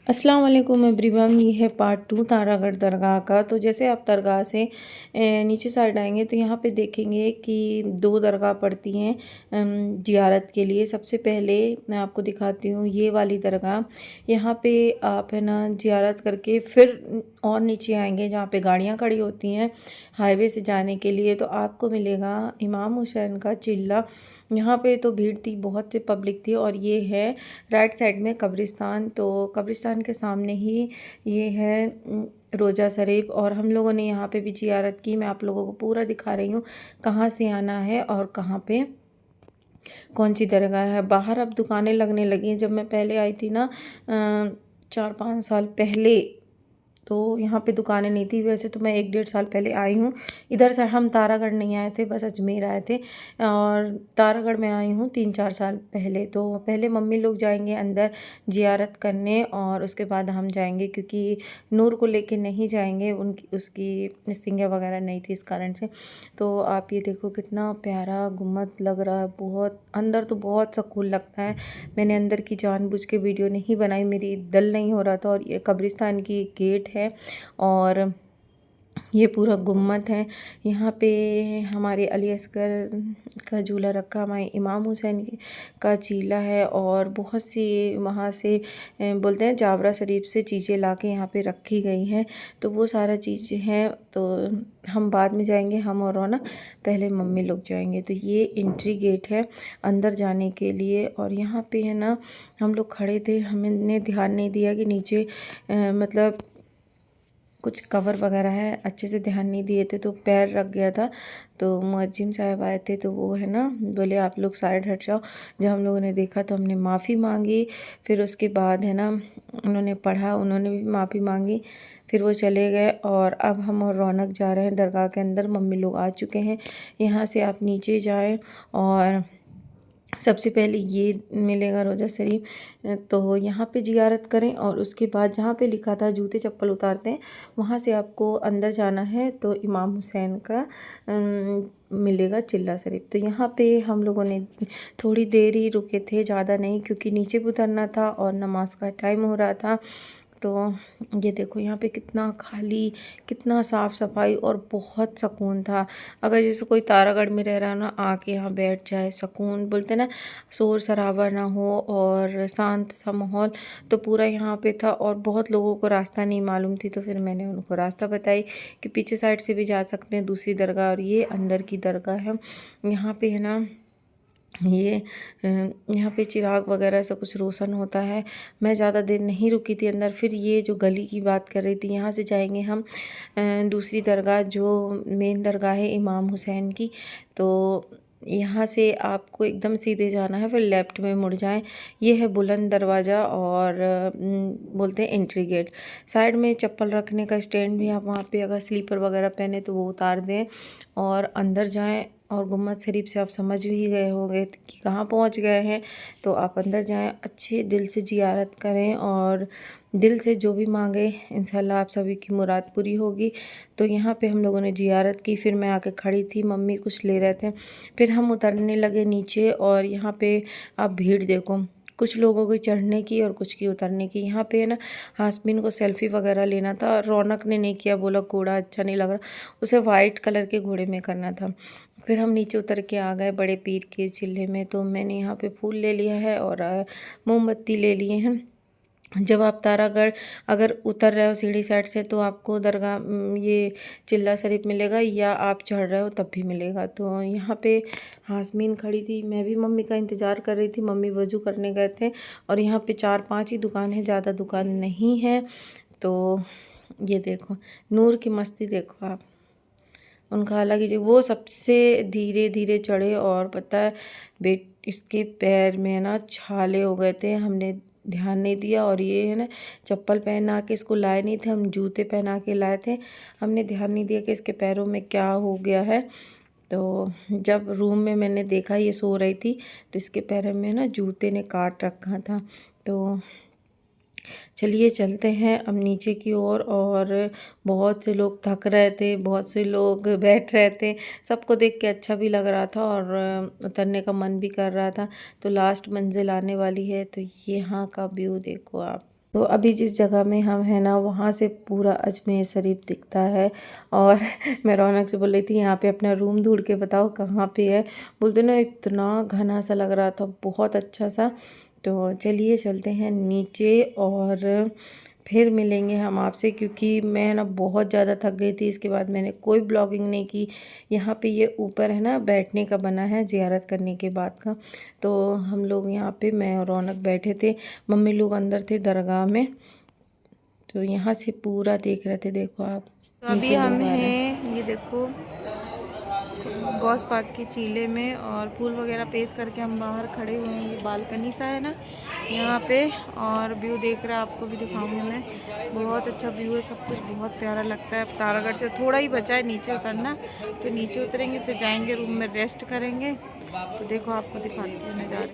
अस्सलाम वालेकुम एवरीवन। ये है पार्ट 2 तारागढ़ दरगाह का। तो जैसे आप दरगाह से नीचे साइड आएंगे तो यहाँ पे देखेंगे कि दो दरगाह पड़ती हैं ज़ियारत के लिए। सबसे पहले मैं आपको दिखाती हूँ ये वाली दरगाह। यहाँ पे आप है ना ज़ियारत करके फिर और नीचे आएंगे जहाँ पे गाड़ियाँ खड़ी होती हैं हाईवे से जाने के लिए, तो आपको मिलेगा इमाम हुसैन का चिल्ला। यहाँ पे तो भीड़ थी, बहुत से पब्लिक थी। और ये है राइट साइड में कब्रिस्तान। तो कब्रिस्तान के सामने ही ये है रोज़ा शरीफ। और हम लोगों ने यहाँ पे भी ज़ियारत की। मैं आप लोगों को पूरा दिखा रही हूँ कहाँ से आना है और कहाँ पे कौन सी दरगाह है। बाहर अब दुकानें लगने लगी हैं। जब मैं पहले आई थी ना 4-5 साल पहले, तो यहाँ पे दुकानें नहीं थी। वैसे तो मैं 1-1.5 साल पहले आई हूँ। इधर से हम तारागढ़ नहीं आए थे, बस अजमेर आए थे। और तारागढ़ में आई हूँ 3-4 साल पहले। तो पहले मम्मी लोग जाएंगे अंदर ज़ियारत करने और उसके बाद हम जाएंगे, क्योंकि नूर को लेके नहीं जाएंगे, उनकी उसकी सिंगिया वगैरह नहीं थी इस कारण से। तो आप ये देखो कितना प्यारा गुम्बद लग रहा है। बहुत अंदर तो बहुत सुकून लगता है। मैंने अंदर की जानबूझ के वीडियो नहीं बनाई, मेरी दिल नहीं हो रहा था। और ये कब्रिस्तान की गेट है और ये पूरा गुम्मत है। यहाँ पे हमारे अली असगर का झूला रखा, हमारे इमाम हुसैन का चीला है। और बहुत सी वहाँ से बोलते हैं जावरा शरीफ से चीज़ें ला के यहाँ पे रखी गई हैं। तो वो सारा चीज़ें हैं। तो हम बाद में जाएंगे, हम और रौनक, पहले मम्मी लोग जाएंगे। तो ये एंट्री गेट है अंदर जाने के लिए। और यहाँ पे है ना हम लोग खड़े थे, हमने ध्यान नहीं दिया कि नीचे मतलब कुछ कवर वगैरह है, अच्छे से ध्यान नहीं दिए थे तो पैर रख गया था। तो मुअज्जिम साहब आए थे तो वो है ना बोले आप लोग साइड हट जाओ। जब हम लोगों ने देखा तो हमने माफ़ी मांगी। फिर उसके बाद है ना उन्होंने पढ़ा, उन्होंने भी माफ़ी मांगी। फिर वो चले गए। और अब हम और रौनक जा रहे हैं दरगाह के अंदर। मम्मी लोग आ चुके हैं। यहाँ से आप नीचे जाएँ और सबसे पहले ये मिलेगा रोज़ा शरीफ। तो यहाँ पे ज़ियारत करें और उसके बाद जहाँ पे लिखा था जूते चप्पल उतारते हैं, वहाँ से आपको अंदर जाना है। तो इमाम हुसैन का मिलेगा चिल्ला शरीफ। तो यहाँ पे हम लोगों ने थोड़ी देर ही रुके थे, ज़्यादा नहीं, क्योंकि नीचे भी उतरना था और नमाज का टाइम हो रहा था। तो ये देखो यहाँ पे कितना खाली, कितना साफ़ सफाई और बहुत सुकून था। अगर जैसे कोई तारागढ़ में रह रहा ना, आके यहाँ बैठ जाए, सुकून बोलते ना, शोर शराबा ना हो और शांत सा माहौल, तो पूरा यहाँ पे था। और बहुत लोगों को रास्ता नहीं मालूम थी, तो फिर मैंने उनको रास्ता बताई कि पीछे साइड से भी जा सकते हैं दूसरी दरगाह। और ये अंदर की दरगाह है। यहाँ पे है ना ये यहाँ पे चिराग वगैरह सब कुछ रोशन होता है। मैं ज़्यादा देर नहीं रुकी थी अंदर। फिर ये जो गली की बात कर रही थी, यहाँ से जाएंगे हम दूसरी दरगाह जो मेन दरगाह है इमाम हुसैन की। तो यहाँ से आपको एकदम सीधे जाना है, फिर लेफ़्ट में मुड़ जाएं। ये है बुलंद दरवाज़ा और बोलते हैं एंट्री गेट। साइड में चप्पल रखने का स्टैंड भी, आप वहाँ पे अगर स्लीपर वगैरह पहने तो वो उतार दें और अंदर जाएं। और गुम्बद शरीफ से आप समझ भी गए होंगे कि कहाँ पहुँच गए हैं। तो आप अंदर जाएं, अच्छे दिल से ज़ियारत करें और दिल से जो भी मांगे इंशाल्लाह आप सभी की मुराद पूरी होगी। तो यहाँ पे हम लोगों ने ज़ियारत की। फिर मैं आके खड़ी थी, मम्मी कुछ ले रहे थे। फिर हम उतरने लगे नीचे। और यहाँ पे आप भीड़ देखो, कुछ लोगों की चढ़ने की और कुछ की उतरने की। यहाँ पे है ना हासमीन को सेल्फ़ी वगैरह लेना था, रौनक ने नहीं किया, बोला घोड़ा अच्छा नहीं लग रहा, उसे वाइट कलर के घोड़े में करना था। फिर हम नीचे उतर के आ गए बड़े पीर के चिल्ले में। तो मैंने यहाँ पे फूल ले लिया है और मोमबत्ती ले लिए हैं। जब आप तारागढ़ अगर उतर रहे हो सीढ़ी साइड से तो आपको दरगाह ये चिल्ला शरीफ मिलेगा, या आप चढ़ रहे हो तब भी मिलेगा। तो यहाँ पे हासमीन खड़ी थी, मैं भी मम्मी का इंतज़ार कर रही थी। मम्मी वज़ू करने गए थे। और यहाँ पे 4-5 ही दुकान है, ज़्यादा दुकान नहीं है। तो ये देखो नूर की मस्ती देखो आप, उनका अलग ही वो सबसे धीरे धीरे चढ़े। और पता है बेट इसके पैर में ना छाले हो गए थे, हमने ध्यान नहीं दिया। और ये है ना चप्पल पहना के इसको लाए नहीं थे, हम जूते पहना के लाए थे। हमने ध्यान नहीं दिया कि इसके पैरों में क्या हो गया है। तो जब रूम में मैंने देखा ये सो रही थी, तो इसके पैर में ना जूते ने काट रखा था। तो चलिए चलते हैं अब नीचे की ओर। और बहुत से लोग थक रहे थे, बहुत से लोग बैठ रहे थे। सबको देख के अच्छा भी लग रहा था और उतरने का मन भी कर रहा था। तो लास्ट मंजिल आने वाली है, तो यहाँ का व्यू देखो आप। तो अभी जिस जगह में हम हैं ना, वहाँ से पूरा अजमेर शरीफ दिखता है। और मैं रौनक से बोल रही थी यहाँ पे अपना रूम ढूंढ के बताओ कहाँ पे है। बोलते ना इतना घना सा लग रहा था, बहुत अच्छा सा। तो चलिए चलते हैं नीचे और फिर मिलेंगे हम आपसे, क्योंकि मैं ना बहुत ज़्यादा थक गई थी। इसके बाद मैंने कोई ब्लॉगिंग नहीं की। यहाँ पे ये ऊपर है ना, बैठने का बना है ज़ियारत करने के बाद का। तो हम लोग यहाँ पे, मैं और रौनक बैठे थे, मम्मी लोग अंदर थे दरगाह में। तो यहाँ से पूरा देख रहे थे, देखो आप। तो अभी हम हैं, ये देखो, गौस पार्क के चीले में, और फूल वगैरह पेश करके हम बाहर खड़े हुए हैं। ये बालकनी सा है ना यहाँ पे, और व्यू देख रहा है, आपको भी दिखाऊंगी मैं। बहुत अच्छा व्यू है, सब कुछ बहुत प्यारा लगता है। तारागढ़ से थोड़ा ही बचा है नीचे उतरना, तो नीचे उतरेंगे फिर जाएंगे रूम में रेस्ट करेंगे। तो देखो आपको दिखाते हैं नज़ारे।